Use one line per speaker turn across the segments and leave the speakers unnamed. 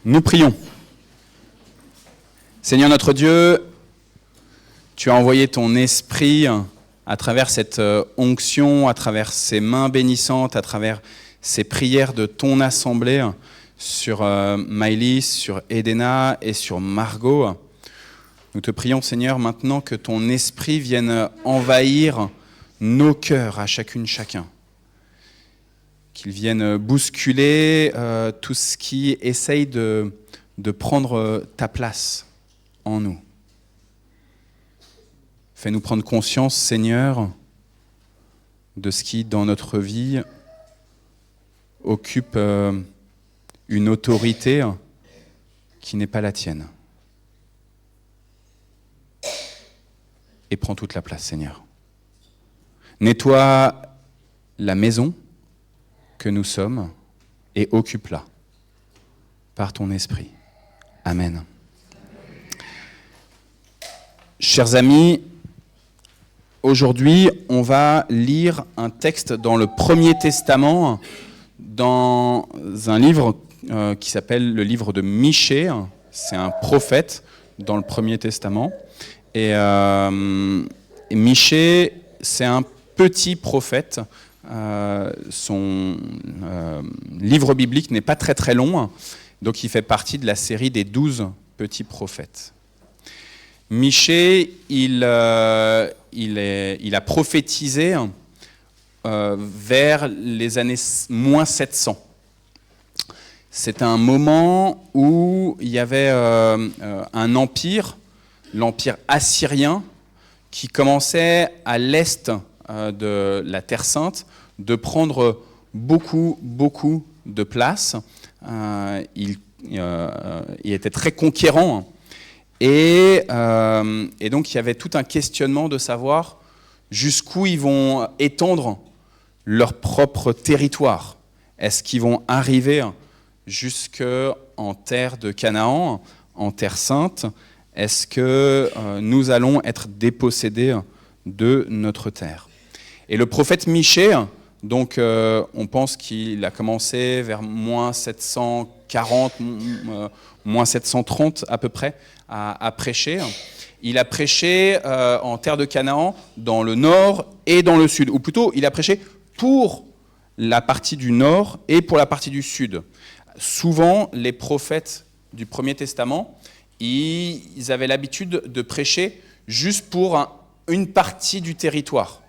Nous prions. Seigneur notre Dieu, tu as envoyé ton esprit à travers cette onction, à travers ces mains bénissantes, à travers ces prières de ton assemblée sur Maëlys, sur Edena et sur Margot. Nous te prions, Seigneur, maintenant que ton esprit vienne envahir nos cœurs à chacune, chacun. Qu'il vienne bousculer tout ce qui essaye de prendre ta place en nous. Fais-nous prendre conscience, Seigneur, de ce qui, dans notre vie, occupe une autorité qui n'est pas la tienne. Et prends toute la place, Seigneur. Nettoie la maison que nous sommes et occupe-la par ton esprit. Amen. Chers amis, aujourd'hui, on va lire un texte dans le Premier Testament, dans un livre qui s'appelle le livre de Michée. C'est un prophète dans le Premier Testament. Et Michée, c'est un petit prophète. Son livre biblique n'est pas très très long, donc il fait partie de la série des 12 petits prophètes. Michée, il a prophétisé vers les années moins 700. C'est un moment où il y avait un empire, l'empire assyrien, qui commençait à l'est de la Terre Sainte, de prendre beaucoup de place. Il était très conquérant. Et donc, il y avait tout un questionnement de savoir jusqu'où ils vont étendre leur propre territoire. Est-ce qu'ils vont arriver jusqu'en terre de Canaan, en terre sainte? Est-ce que nous allons être dépossédés de notre terre? Et le prophète Michée, donc on pense qu'il a commencé vers moins 740, moins 730 à peu près, à prêcher. Il a prêché en terre de Canaan, dans le nord et dans le sud. Ou plutôt, il a prêché pour la partie du nord et pour la partie du sud. Souvent, les prophètes du Premier Testament, ils avaient l'habitude de prêcher juste pour une partie du territoire.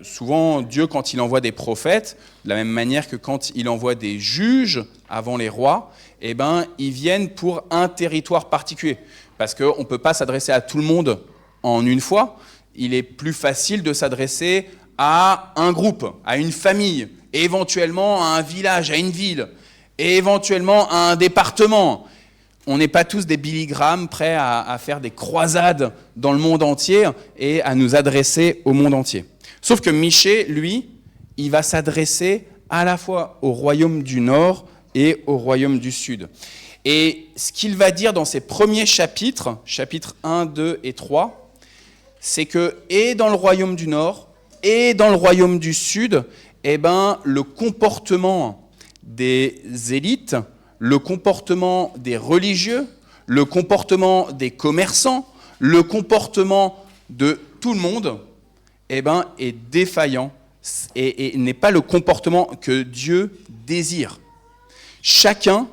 Souvent, Dieu, quand il envoie des prophètes, de la même manière que quand il envoie des juges avant les rois, eh ben, ils viennent pour un territoire particulier. Parce qu'on ne peut pas s'adresser à tout le monde en une fois. Il est plus facile de s'adresser à un groupe, à une famille, et éventuellement à un village, à une ville, et éventuellement à un département. On n'est pas tous des Billy Graham prêts à faire des croisades dans le monde entier et à nous adresser au monde entier. Sauf que Michée, lui, il va s'adresser à la fois au royaume du Nord et au royaume du Sud. Et ce qu'il va dire dans ses premiers chapitres, chapitres 1, 2 et 3, c'est que, et dans le royaume du Nord, et dans le royaume du Sud, eh ben, le comportement des élites, le comportement des religieux, le comportement des commerçants, le comportement de tout le monde, eh ben, est défaillant et n'est pas le comportement que Dieu désire. Chacun,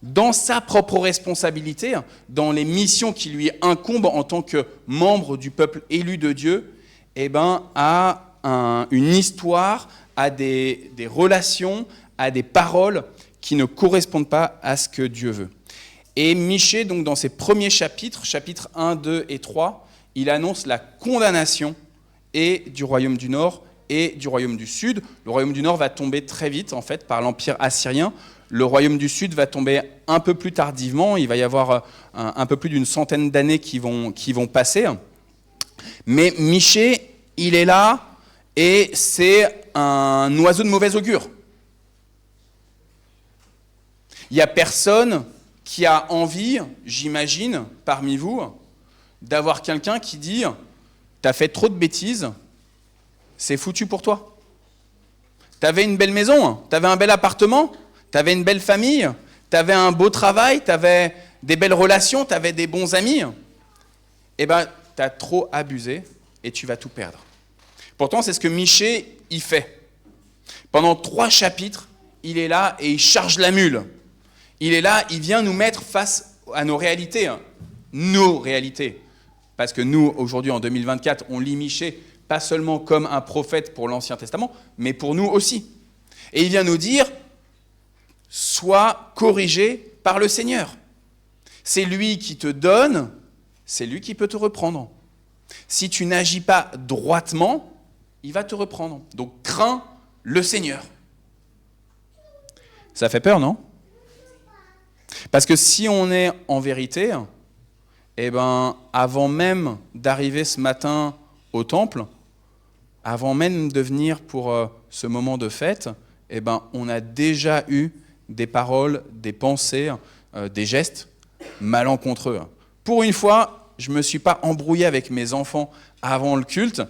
dans sa propre responsabilité, dans les missions qui lui incombent en tant que membre du peuple élu de Dieu, eh ben, a une histoire, a des relations, a des paroles qui ne correspondent pas à ce que Dieu veut. Et Michée, donc, dans ses premiers chapitres, chapitres 1, 2 et 3, il annonce la condamnation et du royaume du Nord et du royaume du Sud. Le royaume du Nord va tomber très vite, en fait, par l'empire assyrien. Le royaume du Sud va tomber un peu plus tardivement. Il va y avoir un peu plus d'une centaine d'années qui vont passer. Mais Michée, il est là et c'est un oiseau de mauvais augure. Il n'y a personne qui a envie, j'imagine, parmi vous, d'avoir quelqu'un qui dit « T'as fait trop de bêtises, c'est foutu pour toi. T'avais une belle maison, t'avais un bel appartement, t'avais une belle famille, tu avais un beau travail, tu avais des belles relations, tu avais des bons amis, eh bien, tu as trop abusé et tu vas tout perdre. Pourtant, c'est ce que Michée y fait. Pendant 3 chapitres, il est là et il charge la mule. Il est là, il vient nous mettre face à nos réalités. Nos réalités. Parce que nous, aujourd'hui, en 2024, on lit Michée pas seulement comme un prophète pour l'Ancien Testament, mais pour nous aussi. Et il vient nous dire, sois corrigé par le Seigneur. C'est lui qui te donne, c'est lui qui peut te reprendre. Si tu n'agis pas droitement, il va te reprendre. Donc crains le Seigneur. Ça fait peur, non ? Parce que si on est en vérité, eh ben, avant même d'arriver ce matin au temple, avant même de venir pour ce moment de fête, eh ben, on a déjà eu des paroles, des pensées, des gestes malencontreux. Pour une fois, je ne me suis pas embrouillé avec mes enfants avant le culte,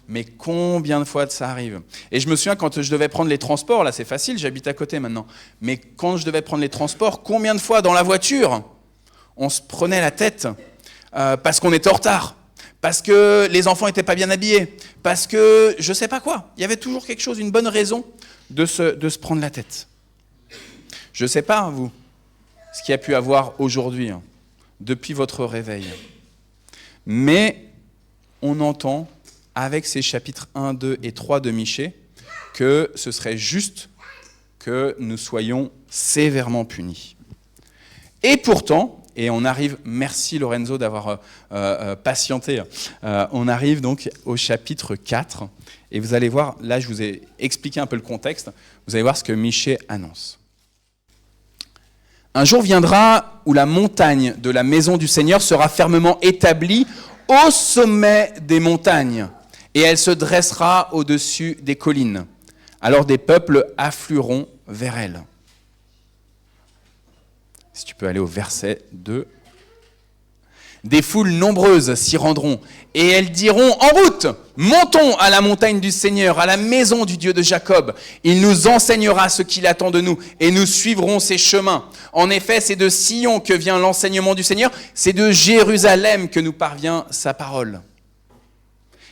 mais combien de fois ça arrive ? Et je me souviens quand je devais prendre les transports, là c'est facile, j'habite à côté maintenant, mais quand je devais prendre les transports, combien de fois dans la voiture, on se prenait la tête parce qu'on était en retard, parce que les enfants n'étaient pas bien habillés, parce que je ne sais pas quoi. Il y avait toujours quelque chose, une bonne raison de se prendre la tête. Je ne sais pas, vous, ce qu'il y a pu avoir aujourd'hui, depuis votre réveil. Mais on entend, avec ces chapitres 1, 2 et 3 de Michée, que ce serait juste que nous soyons sévèrement punis. Et pourtant, et on arrive, merci Lorenzo d'avoir patienté, on arrive donc au chapitre 4, et vous allez voir, là je vous ai expliqué un peu le contexte, vous allez voir ce que Michée annonce. Un jour viendra où la montagne de la maison du Seigneur sera fermement établie au sommet des montagnes, et elle se dressera au-dessus des collines. Alors des peuples afflueront vers elle. Si tu peux aller au verset 2. Des foules nombreuses s'y rendront, et elles diront « En route, montons à la montagne du Seigneur, à la maison du Dieu de Jacob. Il nous enseignera ce qu'il attend de nous, et nous suivrons ses chemins. En effet, c'est de Sion que vient l'enseignement du Seigneur, c'est de Jérusalem que nous parvient sa parole.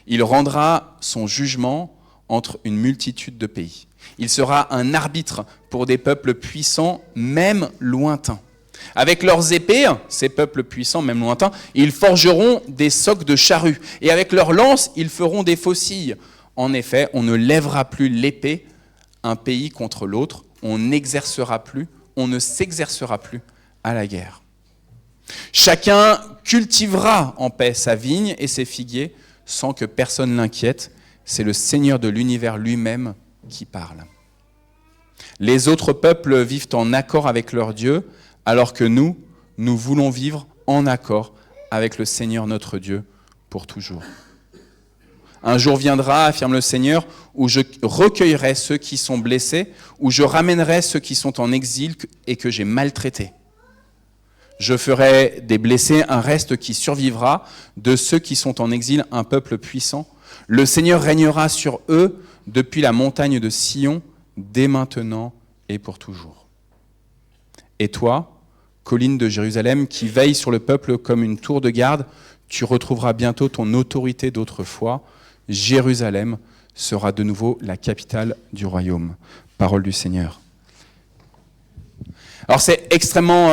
Il rendra son jugement entre une multitude de pays. Il sera un arbitre pour des peuples puissants, même lointains. Avec leurs épées, ces peuples puissants, même lointains, ils forgeront des socs de charrues. Et avec leurs lances, ils feront des faucilles. En effet, on ne lèvera plus l'épée, un pays contre l'autre. On ne s'exercera plus à la guerre. Chacun cultivera en paix sa vigne et ses figuiers sans que personne l'inquiète. C'est le Seigneur de l'univers lui-même qui parle. Les autres peuples vivent en accord avec leur Dieu, alors que nous voulons vivre en accord avec le Seigneur notre Dieu pour toujours. Un jour viendra, affirme le Seigneur, où je recueillerai ceux qui sont blessés, où je ramènerai ceux qui sont en exil et que j'ai maltraités. Je ferai des blessés un reste qui survivra, de ceux qui sont en exil un peuple puissant. Le Seigneur régnera sur eux depuis la montagne de Sion, dès maintenant et pour toujours. Et toi, colline de Jérusalem, qui veille sur le peuple comme une tour de garde, tu retrouveras bientôt ton autorité d'autrefois. Jérusalem sera de nouveau la capitale du royaume. Parole du Seigneur. Alors c'est extrêmement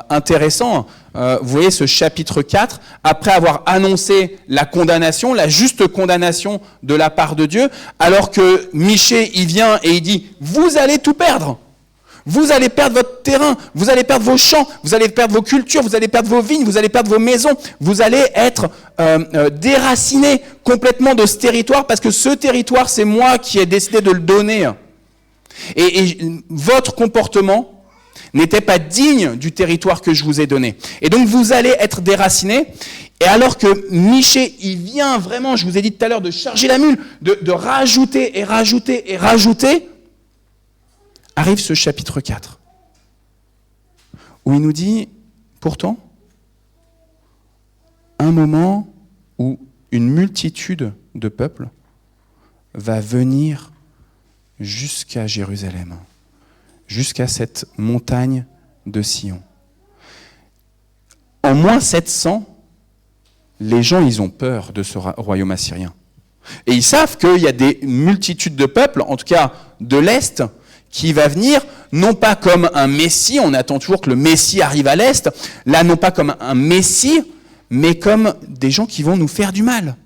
intéressant, vous voyez ce chapitre 4, après avoir annoncé la condamnation, la juste condamnation de la part de Dieu, alors que Michée il vient et il dit « Vous allez tout perdre ». Vous allez perdre votre terrain, vous allez perdre vos champs, vous allez perdre vos cultures, vous allez perdre vos vignes, vous allez perdre vos maisons, vous allez être déracinés complètement de ce territoire parce que ce territoire, c'est moi qui ai décidé de le donner. Et votre comportement n'était pas digne du territoire que je vous ai donné. Et donc vous allez être déracinés. Et alors que Michée, il vient vraiment, je vous ai dit tout à l'heure, de charger la mule, de rajouter et rajouter et rajouter, arrive ce chapitre 4, où il nous dit, pourtant, un moment où une multitude de peuples va venir jusqu'à Jérusalem, jusqu'à cette montagne de Sion. En moins 700, les gens, ils ont peur de ce royaume assyrien. Et ils savent qu'il y a des multitudes de peuples, en tout cas de l'Est, qui va venir, non pas comme un Messie, on attend toujours que le Messie arrive à l'Est, là non pas comme un Messie, mais comme des gens qui vont nous faire du mal.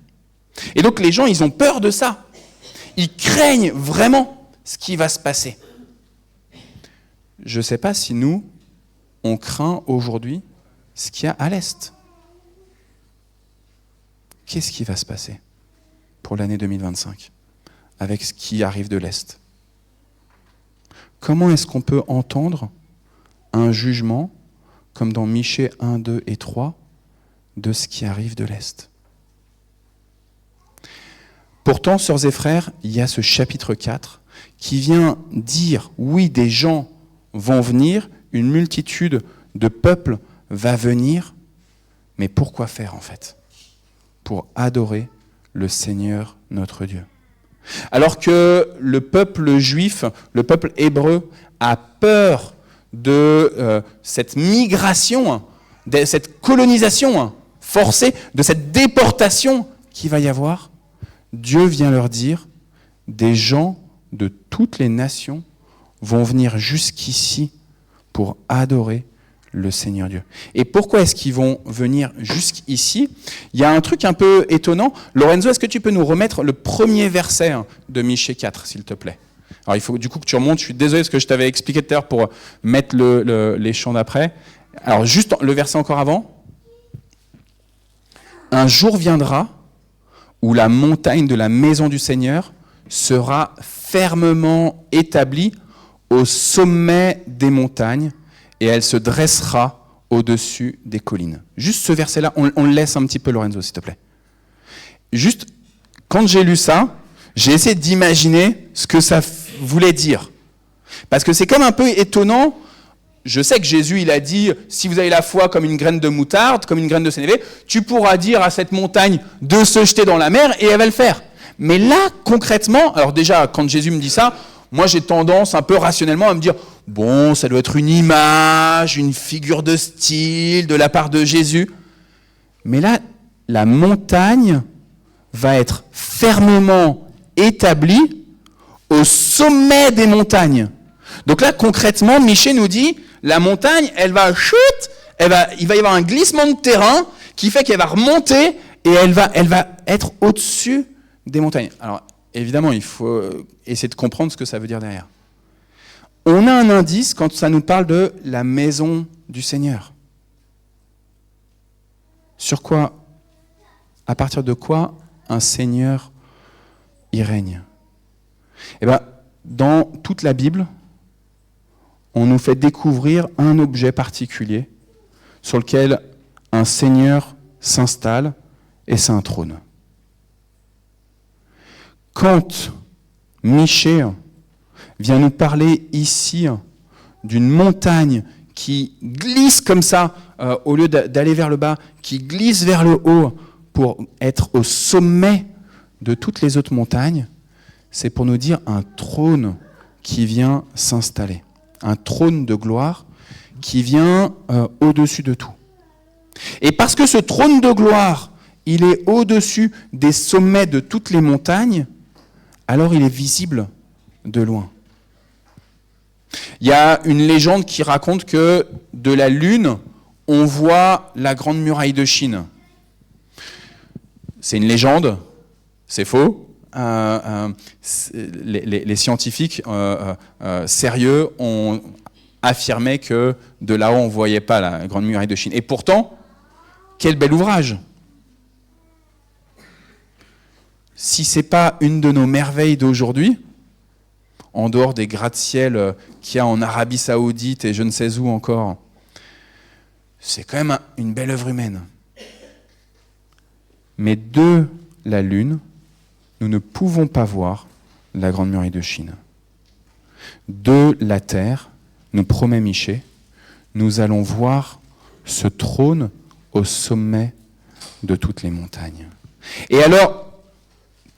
Et donc les gens, ils ont peur de ça. Ils craignent vraiment ce qui va se passer. Je ne sais pas si nous, on craint aujourd'hui ce qu'il y a à l'Est. Qu'est-ce qui va se passer pour l'année 2025 avec ce qui arrive de l'Est? Comment est-ce qu'on peut entendre un jugement, comme dans Michée 1, 2 et 3, de ce qui arrive de l'Est? Pourtant, sœurs et frères, il y a ce chapitre 4 qui vient dire, oui, des gens vont venir, une multitude de peuples va venir, mais pourquoi faire en fait? Pour adorer le Seigneur notre Dieu. Alors que le peuple juif, le peuple hébreu, a peur de cette migration, de cette colonisation forcée, de cette déportation qu'il va y avoir, Dieu vient leur dire, des gens de toutes les nations vont venir jusqu'ici pour adorer le Seigneur Dieu. Et pourquoi est-ce qu'ils vont venir jusqu'ici? Il y a un truc un peu étonnant. Lorenzo, est-ce que tu peux nous remettre le premier verset de Michée 4, s'il te plaît? Alors il faut du coup que tu remontes. Je suis désolé parce que je t'avais expliqué tout à l'heure pour mettre les chants d'après. Alors juste le verset encore avant. Un jour viendra où la montagne de la maison du Seigneur sera fermement établie au sommet des montagnes, et elle se dressera au-dessus des collines. Juste ce verset-là, on le laisse un petit peu, Lorenzo, s'il te plaît. Juste, quand j'ai lu ça, j'ai essayé d'imaginer ce que ça voulait dire. Parce que c'est comme un peu étonnant. Je sais que Jésus, il a dit, si vous avez la foi comme une graine de moutarde, comme une graine de sénévé, tu pourras dire à cette montagne de se jeter dans la mer et elle va le faire. Mais là, concrètement, alors déjà, quand Jésus me dit ça, moi j'ai tendance un peu rationnellement à me dire, bon, ça doit être une image, une figure de style de la part de Jésus. Mais là, la montagne va être fermement établie au sommet des montagnes. Donc là, concrètement, Michée nous dit, la montagne, elle va il va y avoir un glissement de terrain qui fait qu'elle va remonter et elle va être au-dessus des montagnes. Alors, évidemment, il faut essayer de comprendre ce que ça veut dire derrière. On a un indice quand ça nous parle de la maison du Seigneur. Sur quoi, à partir de quoi un Seigneur y règne? Eh bien, dans toute la Bible, on nous fait découvrir un objet particulier sur lequel un Seigneur s'installe, et c'est un trône. Quand Michée vient nous parler ici d'une montagne qui glisse comme ça, au lieu d'aller vers le bas, qui glisse vers le haut pour être au sommet de toutes les autres montagnes, c'est pour nous dire un trône qui vient s'installer. Un trône de gloire qui vient au-dessus de tout. Et parce que ce trône de gloire, il est au-dessus des sommets de toutes les montagnes, alors il est visible de loin. Il y a une légende qui raconte que de la Lune, on voit la grande muraille de Chine. C'est une légende, c'est faux. Les scientifiques sérieux ont affirmé que de là-haut, on ne voyait pas la grande muraille de Chine. Et pourtant, quel bel ouvrage! Si ce n'est pas une de nos merveilles d'aujourd'hui, en dehors des gratte-ciel qu'il y a en Arabie Saoudite et je ne sais où encore, c'est quand même une belle œuvre humaine. Mais de la Lune, nous ne pouvons pas voir la grande muraille de Chine. De la terre, nous promet Michée, nous allons voir ce trône au sommet de toutes les montagnes. Et alors,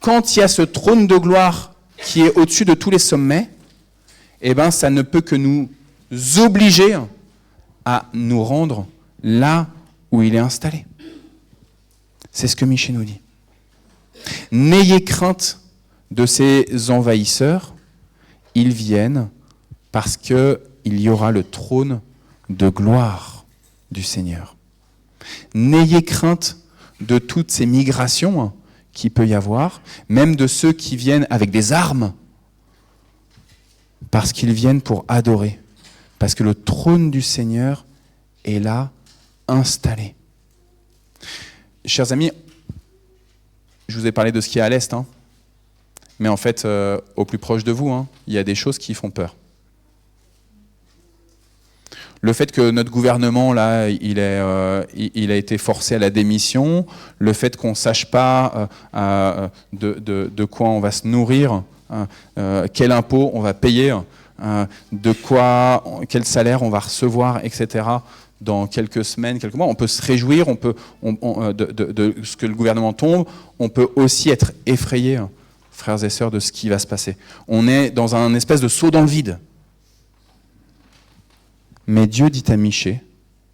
quand il y a ce trône de gloire qui est au-dessus de tous les sommets, eh ben, ça ne peut que nous obliger à nous rendre là où il est installé. C'est ce que Michée nous dit. N'ayez crainte de ces envahisseurs, ils viennent parce qu'il y aura le trône de gloire du Seigneur. N'ayez crainte de toutes ces migrations qu'il peut y avoir, même de ceux qui viennent avec des armes, parce qu'ils viennent pour adorer, parce que le trône du Seigneur est là, installé. Chers amis, je vous ai parlé de ce qui est à l'Est, mais en fait, au plus proche de vous, il y a des choses qui font peur. Le fait que notre gouvernement, là, il a été forcé à la démission, le fait qu'on ne sache pas de quoi on va se nourrir, quel impôt on va payer, quel salaire on va recevoir, etc., dans quelques semaines, quelques mois, on peut se réjouir de ce que le gouvernement tombe, on peut aussi être effrayé, frères et sœurs, de ce qui va se passer. On est dans un espèce de saut dans le vide. Mais Dieu dit à Michée,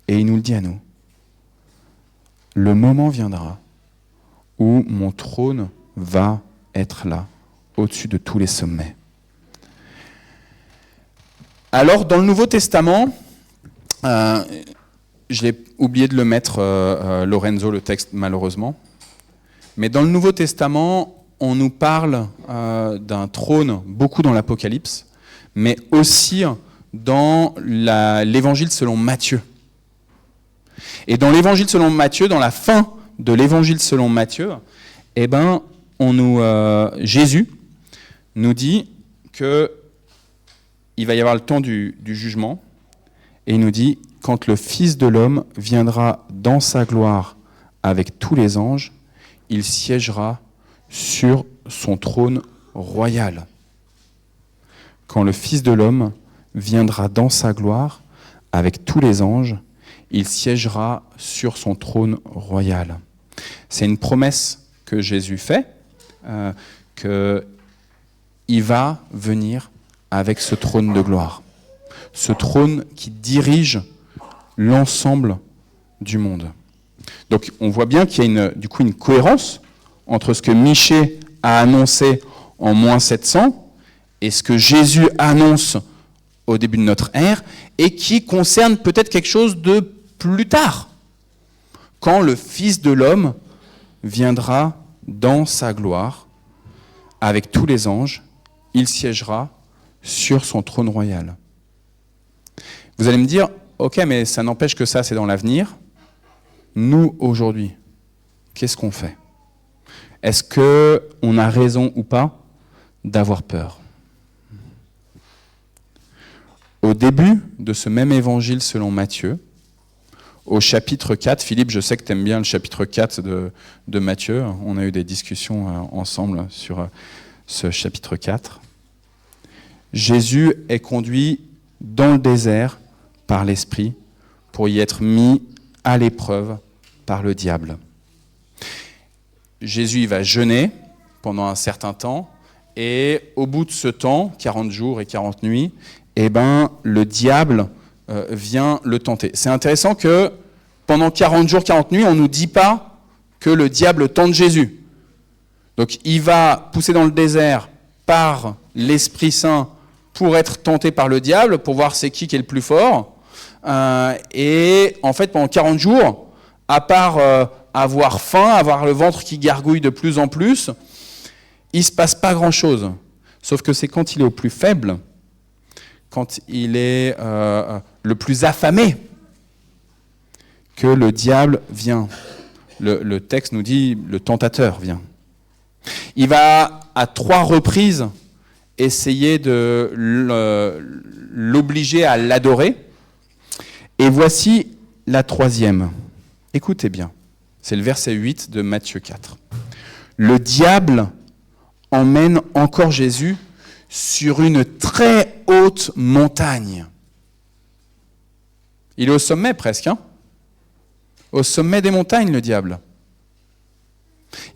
et il nous le dit à nous, le moment viendra où mon trône va être là, au-dessus de tous les sommets. Alors, dans le Nouveau Testament, je l'ai oublié de le mettre, Lorenzo, le texte, malheureusement, mais dans le Nouveau Testament, on nous parle d'un trône, beaucoup dans l'Apocalypse, mais aussi dans l'évangile selon Matthieu. Et dans l'évangile selon Matthieu, dans la fin de l'évangile selon Matthieu, Jésus nous dit qu'il va y avoir le temps du jugement, et il nous dit, quand le Fils de l'homme viendra dans sa gloire avec tous les anges, il siégera sur son trône royal. Quand le Fils de l'homme viendra dans sa gloire avec tous les anges, il siégera sur son trône royal. C'est une promesse que Jésus fait, qu'il va venir avec ce trône de gloire, ce trône qui dirige l'ensemble du monde. Donc on voit bien qu'il y a une cohérence entre ce que Michée a annoncé en moins 700 et ce que Jésus annonce au début de notre ère, et qui concerne peut-être quelque chose de plus tard, quand le Fils de l'homme viendra dans sa gloire, avec tous les anges, il siégera sur son trône royal. Vous allez me dire, ok, mais ça n'empêche que ça, c'est dans l'avenir. Nous, aujourd'hui, qu'est-ce qu'on fait ? Est-ce qu'on a raison ou pas d'avoir peur ? Au début de ce même évangile selon Matthieu, au chapitre 4, Philippe, je sais que tu aimes bien le chapitre 4 de Matthieu, on a eu des discussions ensemble sur ce chapitre 4. Jésus est conduit dans le désert par l'Esprit pour y être mis à l'épreuve par le diable. Jésus il va jeûner pendant un certain temps, et au bout de ce temps, 40 jours et 40 nuits, le diable vient le tenter. C'est intéressant que pendant 40 jours, 40 nuits, on ne nous dit pas que le diable tente Jésus. Donc il va pousser dans le désert par l'Esprit Saint pour être tenté par le diable, pour voir c'est qui est le plus fort. Et en fait, pendant 40 jours, à part avoir faim, avoir le ventre qui gargouille de plus en plus, il ne se passe pas grand-chose. Sauf que c'est quand il est au plus faible, quand il est le plus affamé, que le diable vient. Le texte nous dit, le tentateur vient. Il va à 3 reprises essayer de l'obliger à l'adorer. Et voici la 3e. Écoutez bien, c'est le verset 8 de Matthieu 4. Le diable emmène encore Jésus sur une très haute montagne. Il est au sommet presque, au sommet des montagnes, le diable.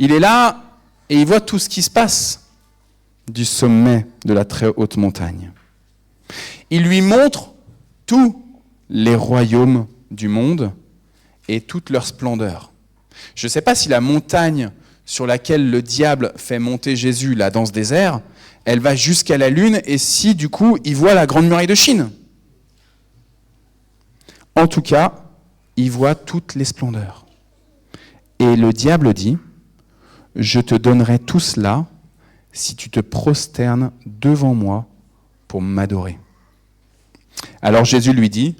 Il est là et il voit tout ce qui se passe du sommet de la très haute montagne. Il lui montre tout les royaumes du monde et toute leur splendeur. Je ne sais pas si la montagne sur laquelle le diable fait monter Jésus là dans ce désert, elle va jusqu'à la lune et si du coup il voit la grande muraille de Chine. En tout cas, il voit toutes les splendeurs. Et le diable dit, je te donnerai tout cela si tu te prosternes devant moi pour m'adorer. Alors Jésus lui dit,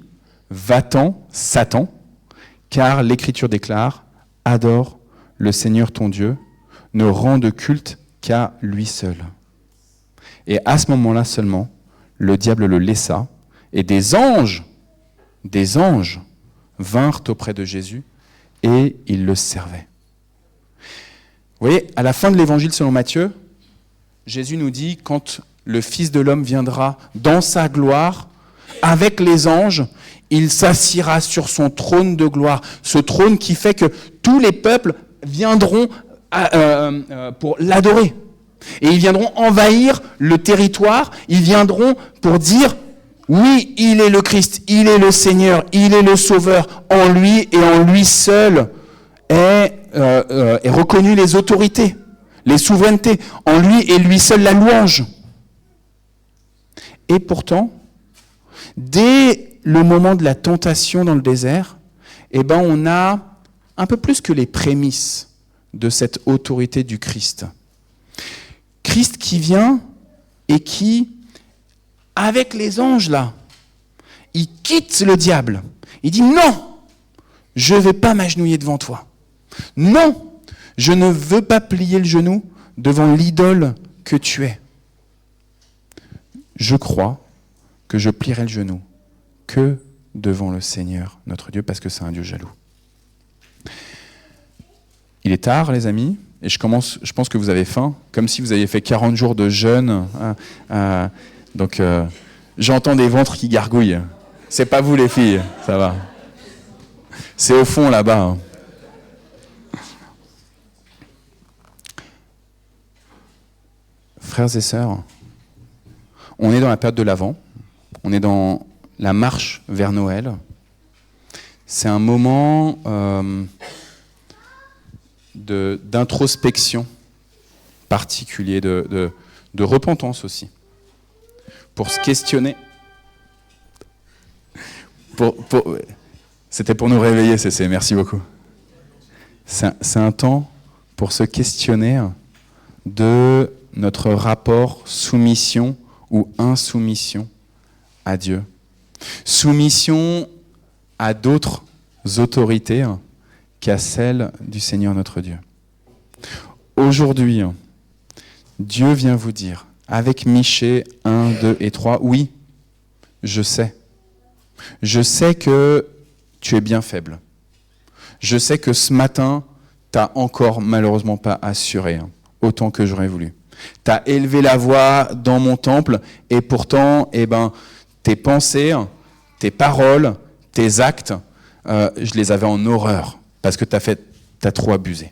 va-t'en, Satan, car l'Écriture déclare, adore le Seigneur ton Dieu, ne rends de culte qu'à lui seul. Et à ce moment-là seulement, le diable le laissa, et des anges vinrent auprès de Jésus, et ils le servaient. Vous voyez, à la fin de l'évangile selon Matthieu, Jésus nous dit, quand le Fils de l'homme viendra dans sa gloire, avec les anges, il s'assiera sur son trône de gloire, ce trône qui fait que tous les peuples viendront pour l'adorer. Et ils viendront envahir le territoire, ils viendront pour dire, oui, il est le Christ, il est le Seigneur, il est le Sauveur, en lui et en lui seul est reconnues les autorités, les souverainetés, en lui et lui seul la louange. Et pourtant, dès le moment de la tentation dans le désert, on a un peu plus que les prémices de cette autorité du Christ. Christ qui vient et qui, avec les anges là, il quitte le diable. Il dit non, je ne vais pas m'agenouiller devant toi. Non, je ne veux pas plier le genou devant l'idole que tu es. Je crois que je plierai le genou que devant le Seigneur, notre Dieu, parce que c'est un Dieu jaloux. Il est tard, les amis, et je pense que vous avez faim, comme si vous aviez fait 40 jours de jeûne. Donc, j'entends des ventres qui gargouillent. C'est pas vous, les filles, ça va. C'est au fond, là-bas. Frères et sœurs, on est dans la période de l'Avent, on est dans la marche vers Noël. C'est un moment d'introspection particulier, de repentance aussi, pour se questionner. C'était pour nous réveiller, Cécé, merci beaucoup. C'est un temps pour se questionner de notre rapport soumission ou insoumission à Dieu. Soumission à d'autres autorités qu'à celle du Seigneur notre Dieu. Aujourd'hui, Dieu vient vous dire, avec Michée 1, 2 et 3, oui, je sais. Je sais que tu es bien faible. Je sais que ce matin, tu n'as encore malheureusement pas assuré autant que j'aurais voulu. Tu as élevé la voix dans mon temple et pourtant, tes pensées, tes paroles, tes actes, je les avais en horreur parce que tu as trop abusé.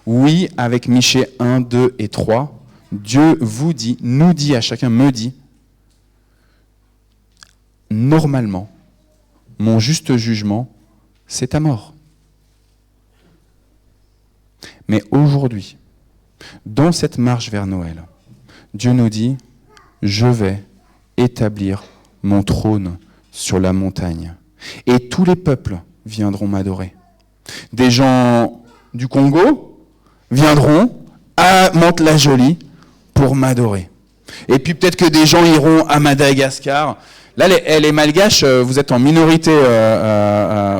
Oui, avec Michée 1, 2 et 3, Dieu vous dit, nous dit à chacun, me dit, normalement, mon juste jugement, c'est ta mort. Mais aujourd'hui, dans cette marche vers Noël, Dieu nous dit, je vais établir mon trône sur la montagne. Et tous les peuples viendront m'adorer. Des gens du Congo viendront à Mantes-la-Jolie pour m'adorer. Et puis peut-être que des gens iront à Madagascar. Là, les Malgaches, vous êtes en minorité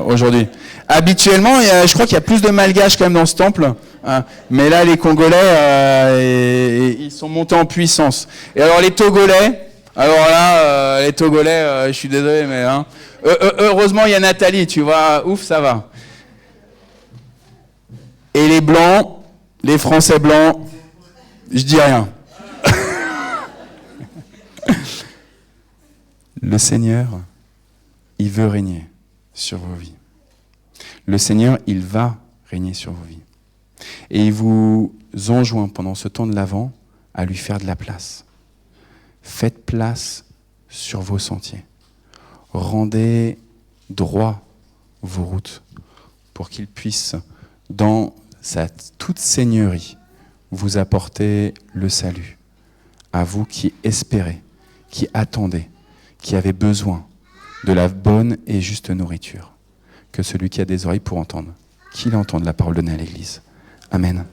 aujourd'hui. Habituellement, je crois qu'il y a plus de Malgaches quand même dans ce temple. Mais là, les Congolais, ils sont montés en puissance. Et alors les Togolais, je suis désolé, mais heureusement il y a Nathalie, tu vois, ouf, ça va. Et les Blancs, les Français blancs, je dis rien. Le Seigneur, il veut régner sur vos vies. Le Seigneur, il va régner sur vos vies. Et il vous enjoint pendant ce temps de l'Avent à lui faire de la place. Faites place sur vos sentiers. rendez droit vos routes pour qu'il puisse, dans sa toute seigneurie, vous apporter le salut. À vous qui espérez, qui attendez, qui avez besoin de la bonne et juste nourriture. Que celui qui a des oreilles pour entendre, qu'il entende la parole donnée à l'Église. Amen.